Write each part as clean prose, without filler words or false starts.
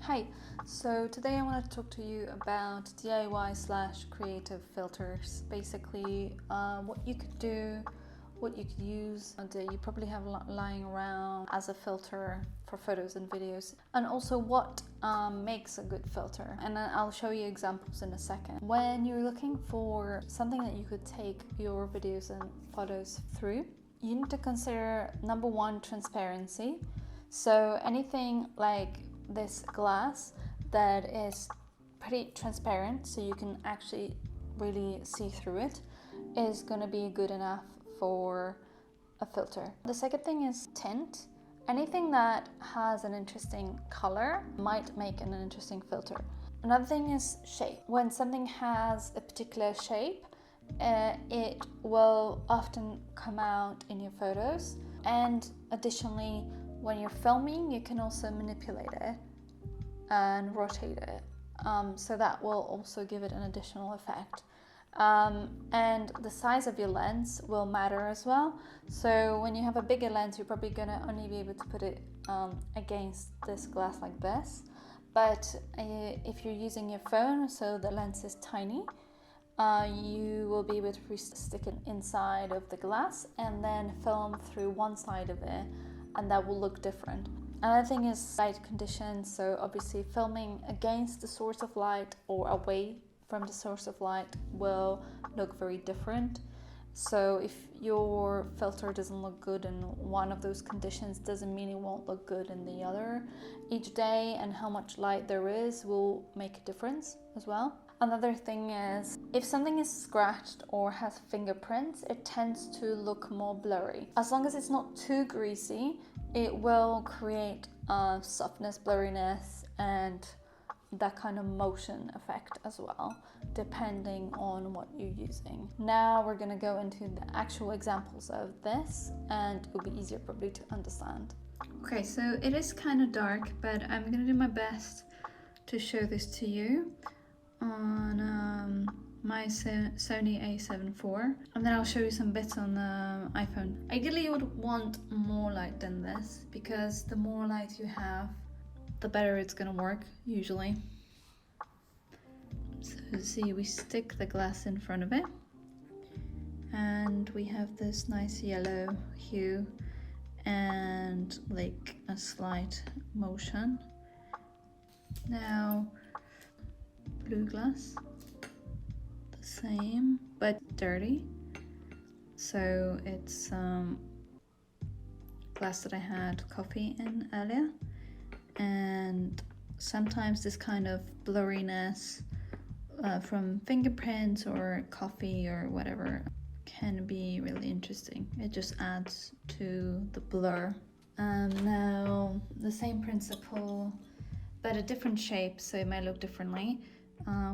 Hi, so today I want to talk to you about DIY/creative filters. Basically, what you could do, what you could use, and you probably have lying around as a filter for photos and videos, and also what makes a good filter. And then I'll show you examples in a second. When you're looking for something that you could take your videos and photos through, you need to consider number one, transparency. So anything like this glass that is pretty transparent, so you can actually really see through it, is going to be good enough for a filter. The second thing is tint. Anything that has an interesting color might make an interesting filter. Another thing is shape. When something has a particular shape, it will often come out in your photos. And additionally, when you're filming, you can also manipulate it and rotate it. So that will also give it an additional effect. And the size of your lens will matter as well. So when you have a bigger lens, you're probably gonna only be able to put it against this glass like this. But if you're using your phone, so the lens is tiny, you will be able to stick it inside of the glass and then film through one side of it, and that will look different. Another thing is light conditions. So obviously filming against the source of light or away from the source of light will look very different. So if your filter doesn't look good in one of those conditions, doesn't mean it won't look good in the other. Each day and how much light there is will make a difference as well. Another thing is, if something is scratched or has fingerprints, it tends to look more blurry. As long as it's not too greasy, it will create softness, blurriness, and that kind of motion effect as well, depending on what you're using. Now we're gonna go into the actual examples of this, and it'll be easier probably to understand. Okay, so it is kind of dark, but I'm gonna do my best to show this to you on my Sony a7 IV, and then I'll show you some bits on the iPhone. Ideally you would want more light than this, because the more light you have, the better it's gonna work usually. So see, we stick the glass in front of it and we have this nice yellow hue and like a slight motion. Now blue glass, the same but dirty. So it's glass that I had coffee in earlier, and sometimes this kind of blurriness from fingerprints or coffee or whatever can be really interesting. It just adds to the blur. Now the same principle but a different shape, so it might look differently.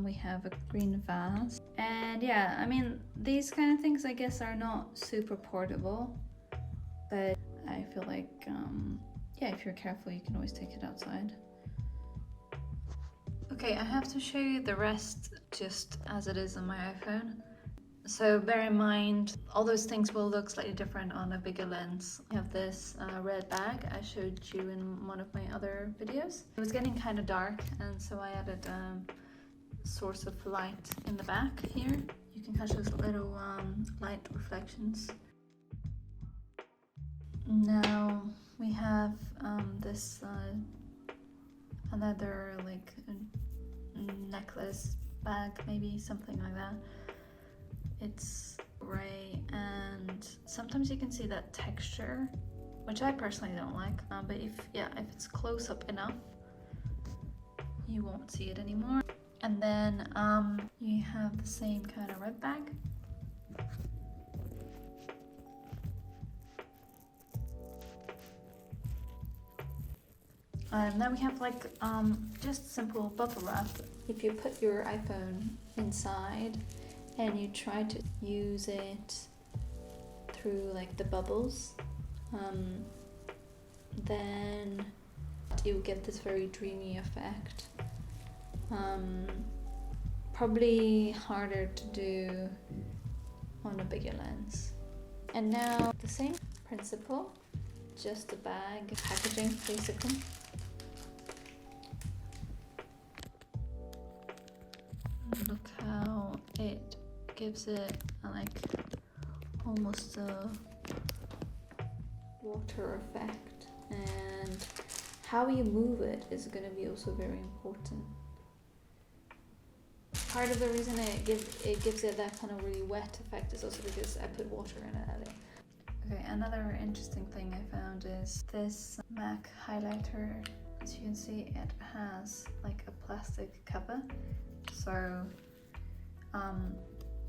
We have a green vase, and yeah, I mean, these kind of things I guess are not super portable, but I feel like yeah, if you're careful you can always take it outside. Okay, I have to show you the rest just as it is on my iPhone. So bear in mind, all those things will look slightly different on a bigger lens. I have this red bag I showed you in one of my other videos. It was getting kind of dark, and so I added source of light in the back here. You can catch those little light reflections. Now we have this another like necklace bag, maybe something like that. It's gray, and sometimes you can see that texture, which I personally don't like, but if it's close up enough you won't see it anymore. And then you have the same kind of red bag. Now we have like just simple bubble wrap. If you put your iPhone inside and you try to use it through like the bubbles, then you get this very dreamy effect. Probably harder to do on a bigger lens. And now the same principle, just a bag, packaging basically. Look how it gives it like almost a water effect, and how you move it is going to be also very important. Part of the reason it gives it that kind of really wet effect is also because I put water in it earlier. Okay, another interesting thing I found is this MAC highlighter. As you can see, it has like a plastic cover, so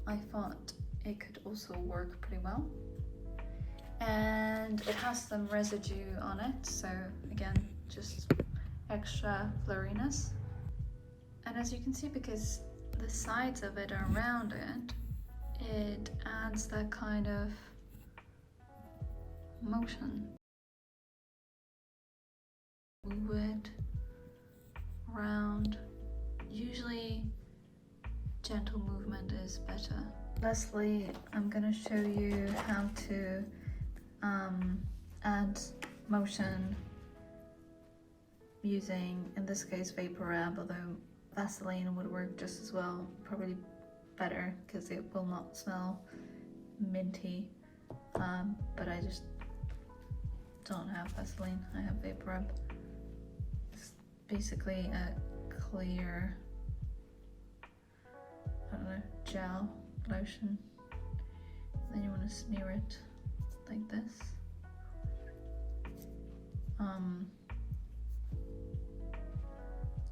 I thought it could also work pretty well. And it has some residue on it, so again, just extra blurriness. And as you can see, because the sides of it are rounded, it adds that kind of motion. Move it round. Usually gentle movement is better. Lastly, I'm gonna show you how to add motion using, in this case, VaporRub, although Vaseline would work just as well, probably better because it will not smell minty, but I just don't have Vaseline, I have VaporRub. It's basically a clear, I don't know, gel lotion. Then you want to smear it like this.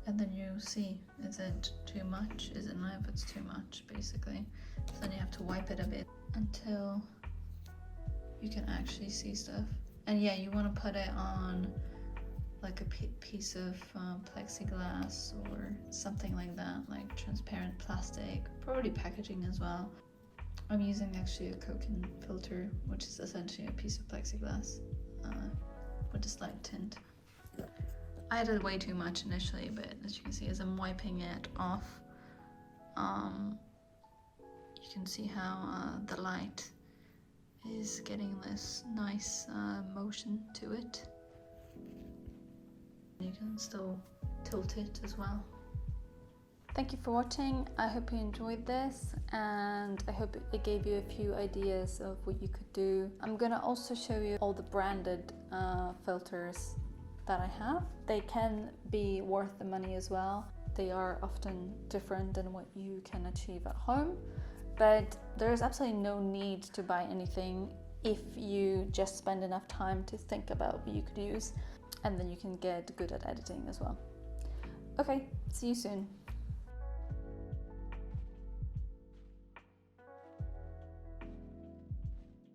And then you see, is it too much? Is it not? If it's too much, basically. So then you have to wipe it a bit until you can actually see stuff. And yeah, you want to put it on like a piece of plexiglass or something like that, like transparent plastic, probably packaging as well. I'm using actually a coconut filter, which is essentially a piece of plexiglass with a slight tint. I added way too much initially, but as you can see, as I'm wiping it off, you can see how the light is getting this nice motion to it. You can still tilt it as well. Thank you for watching. I hope you enjoyed this, and I hope it gave you a few ideas of what you could do. I'm gonna also show you all the branded filters that I have. They can be worth the money as well. They are often different than what you can achieve at home, but there's absolutely no need to buy anything if you just spend enough time to think about what you could use, and then you can get good at editing as well. Okay, see you soon.